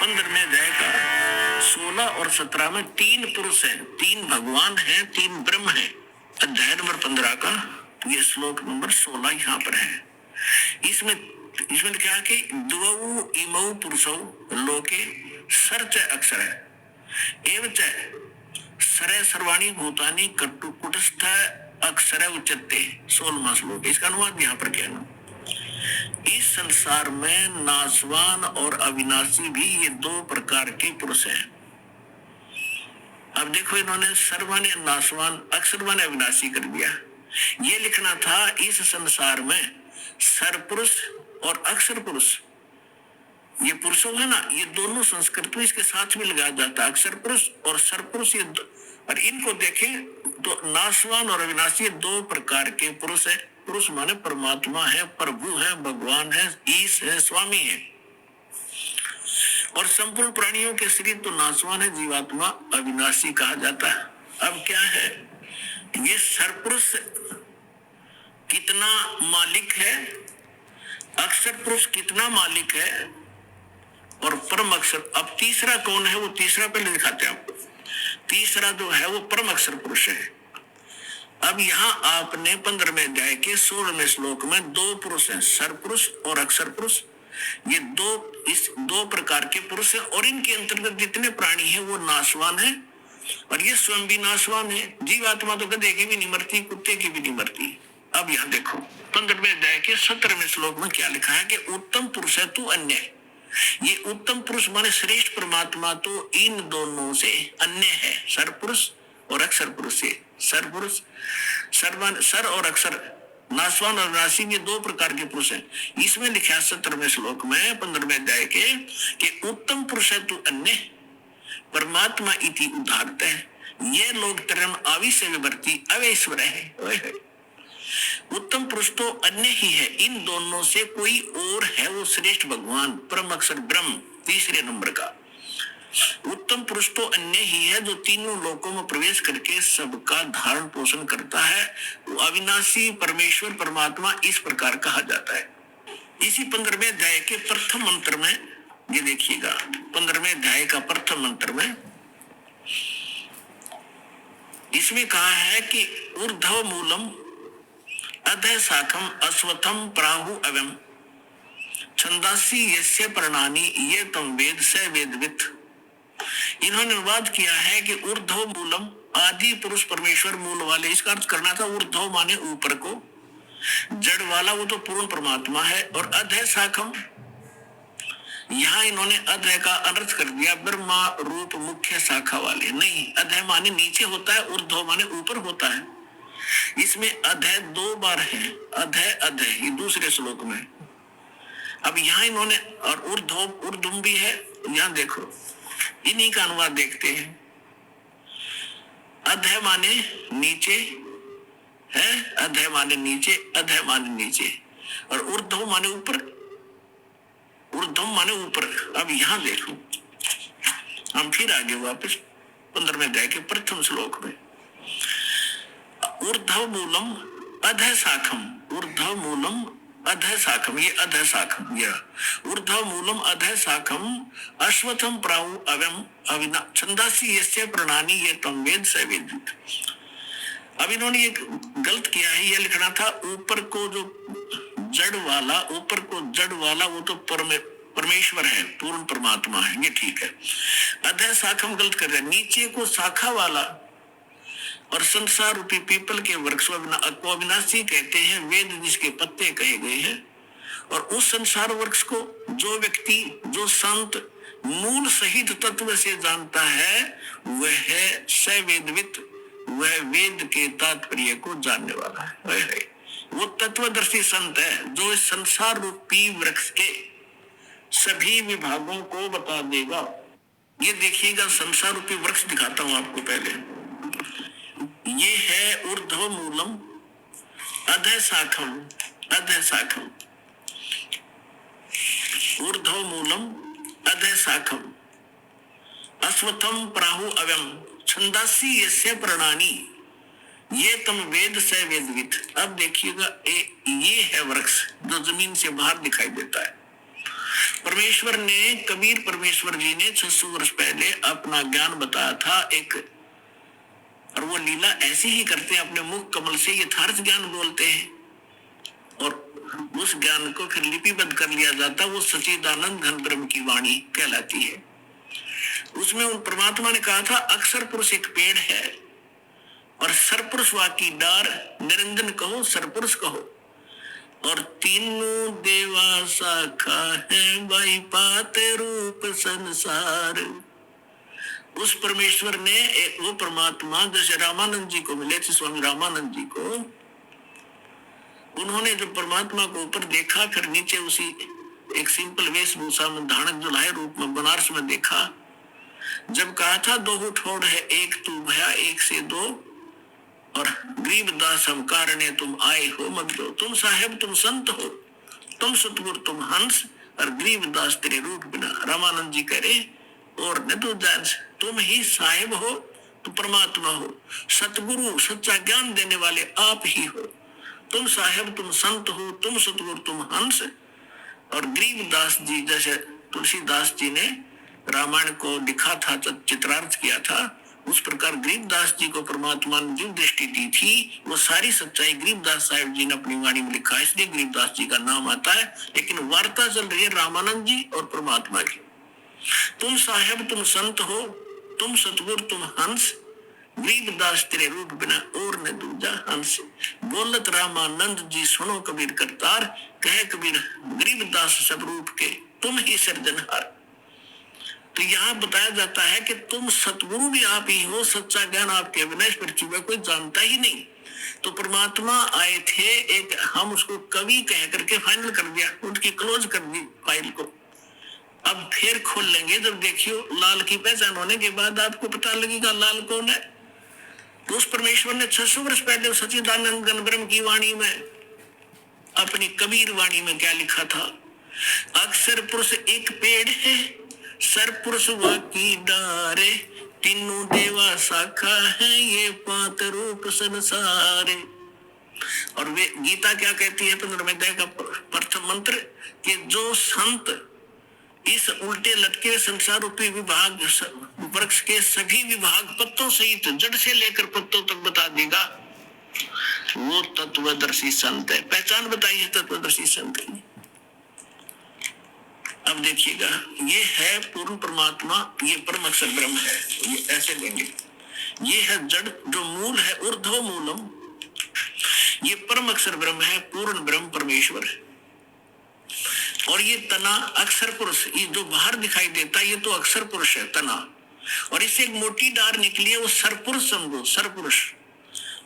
15वें अध्याय का 16 और 17 में 3 पुरुष हैं, 3 भगवान हैं, 3 ब्रह्म हैं। अध्याय नंबर 15 का ये श्लोक नंबर 16 यहाँ पर है। इसमें क्या कि द्वौ इमौ पुरुषौ लोके सर च अक्षर है एवं च सरे सर्वाणी भूतानि कुटस्थ अक्षर उच्चते। 16वां श्लोक। इसका अनुवाद यहाँ पर क्या है? इस संसार में नाशवान और अविनाशी भी ये 2 प्रकार के पुरुष हैं। अब देखो, इन्होंने सर्वाने नाशवान अक्षरवान अविनाशी कर दिया। ये लिखना था इस संसार में सर पुरुष और अक्षर पुरुष, ये पुरुषों है ना, ये दोनों संस्कृत में इसके साथ में लगाया जाता है, अक्षर पुरुष और सर पुरुष। ये और इनको देखें तो नाशवान और अविनाशी 2 प्रकार के पुरुष है। पुरुष माने परमात्मा है, प्रभु है, भगवान है, ईश है, स्वामी है। और संपूर्ण प्राणियों के शरीर तो नाशवान है, जीवात्मा अविनाशी कहा जाता है। अब क्या है, ये सरपुरुष कितना मालिक है, अक्षर पुरुष कितना मालिक है, और परम अक्षर। अब तीसरा कौन है, वो तीसरा पहले दिखाते हैं आपको। तीसरा जो है वो परम अक्षर पुरुष है। अब यहाँ आपने 15वें अध्याय के 16वें श्लोक में 2 पुरुष हैं, सर पुरुष और अक्षर पुरुष। ये 2 प्रकार के पुरुष हैं, और इनके अंतर्गत जितने प्राणी हैं वो नाशवान है, और ये स्वयं भी नाशवान है। जीवात्मा तो गधे की भी नहीं मरती, कुत्ते की भी नहीं मरती। अब यहाँ देखो 15वें अध्याय के 17वें श्लोक में क्या लिखा है कि उत्तम पुरुष है तू अन्य। ये उत्तम पुरुष माने श्रेष्ठ परमात्मा तो इन दोनों से अन्य है, सर पुरुष और अक्षर पुरुष से। सर पुरुष सर और अक्षर, नाशवान और नाशी, ये 2 प्रकार के पुरुष हैं। इसमें लिखा 17वें श्लोक में 15वें अध्याय के कि उत्तम पुरुष है तू अन्य परमात्मा इति उदाहरते हैं। ये लोग तरम आविश्य विवर्ती अवैश्वर है। उत्तम पुरुष तो अन्य ही है, इन दोनों से कोई और है, वो श्रेष्ठ भगवान परम अक्षर ब्रह्म। तीसरे नंबर का उत्तम पुरुष तो अन्य ही है, जो तीनों लोकों में प्रवेश करके सबका धारण पोषण करता है। वो अविनाशी परमेश्वर परमात्मा इस प्रकार कहा जाता है। इसी 15वें अध्याय के प्रथम मंत्र में ये देखिएगा, 15वें अध्याय का प्रथम मंत्र में इसमें कहा है कि ऊर्ध्व मूलम अधः शाखम अश्वत्थम प्राहु अवम छंदासी यस्य प्रणानी ये तम वेद स वेदवित्। इन्होंने अनुवाद किया है कि ऊर्ध्व मूलम, आदि पुरुष परमेश्वर मूल वाले, इसका अर्थ करना था ऊर्ध्व माने ऊपर को, जड़ वाला वो तो पूर्ण परमात्मा है, और अधः शाखम, यहाँ इन्होंने अधः का अनर्थ कर दिया, ब्रह्मा रूप मुख्य शाखा वाले। नहीं, अधः माने नीचे होता है, ऊर्ध्व माने ऊपर होता है। इसमें अधः 2 बार है, अधः अधः, ये दूसरे श्लोक में। अब यहाँ इन्होंने, और ऊर्ध्व भी है, यहाँ देखो, इन्हीं का अनुवाद देखते हैं। अधः माने नीचे है, अधः माने नीचे, अधः माने नीचे, और ऊर्ध्व माने ऊपर, ऊर्ध्व माने ऊपर। अब यहाँ देखो, हम फिर आगे वापस 15वें अध्याय के प्रथम श्लोक में, ऊर्ध्व मूलम अधः शाखम, ऊर्ध्व मूलम अधः शाखम, ये अधः शाखम, यह ऊर्ध्व मूलम अधः शाखम अश्वत्थम प्राहु अवम अविना छंदासी यस्य प्रणानी ये तम वेद स वेद। अब इन्होंने ये गलत किया है, ये लिखना था ऊपर को जो जड़ वाला, ऊपर को जड़ वाला वो तो परमेश्वर है, पूर्ण परमात्मा है, ये ठीक है। अधः शाखम गलत कर दिया, नीचे को शाखा वाला, और संसार रूपी पीपल के वृक्ष को अविनाशी कहते हैं, वेद जिसके पत्ते कहे गए हैं। और उस संसार वृक्ष को जो व्यक्ति, जो संत मूल सहित तत्व से जानता है, वह है सवेदवित, वह वेद के तात्पर्य को जानने वाला है, वह है वो तत्वदर्शी संत है, जो इस संसार रूपी वृक्ष के सभी विभागों को बता देगा। ये देखिएगा, संसार रूपी वृक्ष दिखाता हूं आपको पहले। ये है ऊर्ध्व मूलम अधः शाखम, अधः शाखम, ऊर्ध्व मूलम अधः शाखम अश्वत्थम प्राहु अवम छंदासी यस्य प्रणानी ये तम वेद से वेदवित्। अब देखिएगा, ये है वृक्ष जो जमीन से बाहर दिखाई देता है। परमेश्वर ने, कबीर परमेश्वर जी ने 600 वर्ष पहले अपना ज्ञान बताया था एक, और वो लीला ऐसी ही करते हैं, अपने मुख कमल से यथार्थ ज्ञान बोलते हैं और उस ज्ञान को फिर लिपिबद्ध कर लिया जाता, वो सच्चिदानंद घन ब्रह्म की वाणी कहलाती है। उसमें उन परमात्मा ने कहा था अक्षर पुरुष एक पेड़ है और सरपुरुष वाकी डार, निरंजन कहो सरपुरुष कहो, और तीनों देवा शाखा है बाई पाते रूप संसार। उस परमेश्वर ने, वो परमात्मा जैसे रामानंद जी को मिले थे, स्वामी रामानंद जी को, उन्होंने जब परमात्मा को ऊपर देखा, फिर नीचे उसी एक सिंपल वेशभूषा में धानक जुलाए रूप में बनारस में देखा, जब कहा था दो ठोड़ है एक तू भया एक से दो, और गरीबदास हम कारणे तुम आए हो मत दो, तुम साहेब तुम संत हो, तुम सतगुरु तुम हंस, और गरीबदास तेरे रूप बिना। रामानंद जी कह रहे और न तो तुम ही साहेब हो, तुम परमात्मा हो, सतगुरु सच्चा ज्ञान देने वाले आप ही हो, तुम साहेब तुम संत हो, तुम सतगुरु तुम हंस। और गरीबदास जी, जैसे तुलसीदास जी ने रामायण को लिखा था, चित्रार्थ किया था, उस प्रकार गरीबदास जी को परमात्मा ने जो दृष्टि दी थी, वो सारी सच्चाई गरीबदास साहिब जी ने अपनी वाणी में लिखा, इसलिए गरीबदास जी का नाम आता है। लेकिन वार्ता चल रही है रामानंद जी और परमात्मा की। तुम साहेब तुम संत हो, तुम सतगुरु तुम हंस, गरीबदास तेरे रूप बिना और न दूजा हंस। बोलत रामानंद जी सुनो कबीर करतार, कहे कबीर गरीबदास सब रूप के तुम ही सिरजनहार। तो यहाँ बताया जाता है कि तुम सतगुरु भी आप ही हो, सच्चा ज्ञान आपके बिना इस पृथ्वी में कोई जानता ही नहीं। तो परमात्मा आए थे एक, हम उसको कवि कह करके फाइनल कर दिया, उनकी क्लोज कर दी फाइल को। अब फिर खोल लेंगे जब देखियो लाल की पहचान होने के बाद आपको पता लगेगा लाल कौन है। तो उस परमेश्वर ने 600 वर्ष पहले सच्चिदानंद घन ब्रह्म की वाणी में, अपनी कबीर वाणी में क्या लिखा था, अक्षर पुरुष एक पेड़ है, सरपुरुष वाकी डारे, तीनों देवा शाखा है ये पांच रूप संसारे। और वे गीता क्या कहती है 15वें अध्याय का प्रथम मंत्र, कि जो संत इस उल्टे लटके संसार रूपी विभाग वृक्ष के सभी विभाग पत्तों सहित जड़ से लेकर पत्तों तक बता देगा, वो तत्वदर्शी संत है। पहचान बताइए तत्वदर्शी संत की। अब देखिएगा, ये है पूर्ण परमात्मा, ये परम अक्षर ब्रह्म है, ये ऐसे लेंगे। ये है जड़ जो मूल है, ऊर्ध्व मूलम, ये परम अक्षर ब्रह्म है, पूर्ण ब्रह्म परमेश्वर। और ये तना अक्षर पुरुष, ये जो बाहर दिखाई देता है ये तो अक्षर पुरुष है तना, और इससे एक मोटी डार निकली है, वो सरपुरुष समझो, सरपुरुष।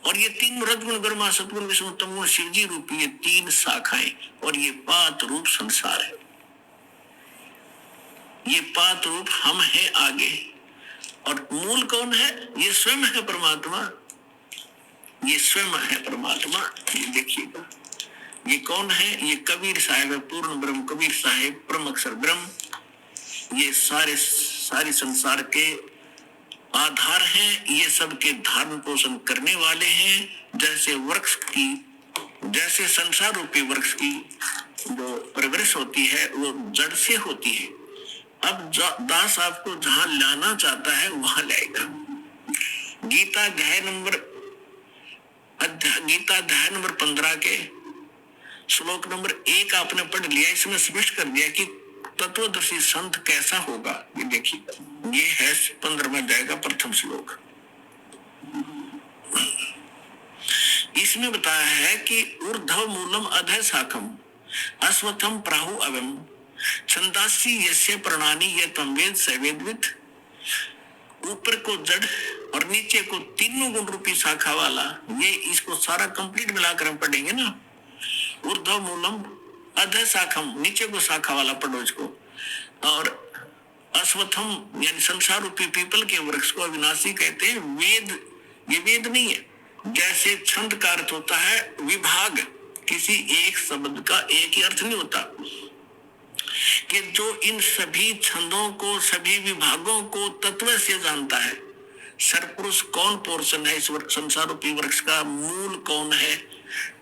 और ये तीन रजगुण ब्रह्मा सतगुण विष्णु तमोगुण शिवजी रूपी ये तीन शाखाएं, और ये पांच रूप संसार है। ये पांच रूप हम हैं आगे, और मूल कौन है, ये स्वयं है परमात्मा, ये स्वयं है परमात्मा। ये देखिएगा, ये कौन है, ये कबीर साहिब है, पूर्ण ब्रह्म कबीर साहिब परम अक्षर ब्रह्म। ये सारे संसार के आधार हैं, ये सबके धारण पोषण करने वाले हैं। जैसे वृक्ष की, जैसे संसार रूपी वृक्ष की जो परवरिश होती है वो जड़ से होती है। अब दास आपको जहां लाना चाहता है वहां लाएगा। गीता अध्याय नंबर 15 के श्लोक नंबर 1 आपने पढ़ लिया, इसमें स्पष्ट कर दिया कि तत्वदर्शी संत कैसा होगा। ये देखिए, ये है 15वें अध्याय का प्रथम श्लोक। इसमें बताया है कि ऊर्ध्व मूलम अधः शाखम अश्वत्थम प्राहु अवम छंदासी यस्य प्रणानी ये तम वेद सवेदवित। ऊपर को जड़ और नीचे को तीनों गुण रूपी शाखा वाला, ये इसको सारा कंप्लीट मिलाकर हम पढ़ेंगे ना। ऊर्ध्व मूलम अधः शाखम, नीचे को शाखा वाला पढ़ो इसको। और अश्वत्थम यानी संसार रूपी पीपल के वृक्ष को अविनाशी कहते हैं। वेद, ये वेद नहीं है। जैसे छंद का अर्थ होता है विभाग, किसी एक शब्द का एक ही अर्थ नहीं होता, कि जो इन सभी छंदों को, सभी विभागों को तत्व से जानता है। सरपुरुष कौन पोर्शन है इस संसार रूपी वृक्ष का, मूल कौन है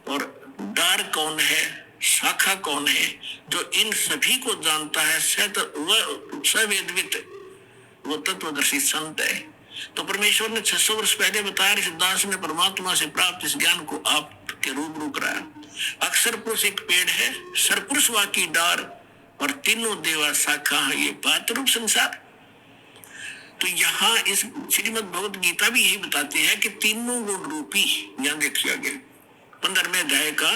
और डार कौन है, शाखा कौन है जो इन सभी को जानता है? सवेदवित, वो तत्वदर्शी संत है। तो परमेश्वर ने 600 वर्ष पहले बताया, ऋषिदास ने परमात्मा से प्राप्त इस ज्ञान को आपके रूबरू कराया। अक्षर पुरुष एक पेड़ है, सरपुरुष वाकी डार, और तीनों देवा शाखा है ये पात्र रूप संसार। तो यहाँ इस श्रीमद् भगवत गीता भी यही बताती है कि तीनों गुण रूपी, यहाँ देखिए आगे 15वें अध्याय का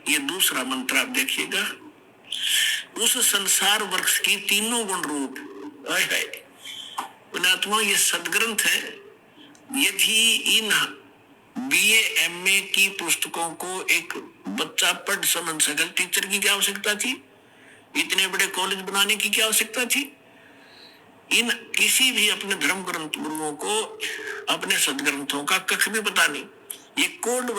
ये दूसरा मंत्र आप देखिएगा, उस संसार वृक्ष की तीनों गुण रूप है। पुण्यात्मा ये सदग्रंथ है। यदि इन बीए एमए की पुस्तकों को एक बच्चा पढ़ समझ सके, टीचर की क्या आवश्यकता थी? इतने बड़े कॉलेज बनाने की क्या आवश्यकता थी? इन किसी भी अपने धर्म ग्रंथ गुरुओं को अपने सदग्रंथों का कख भी पता नहीं। ये कोड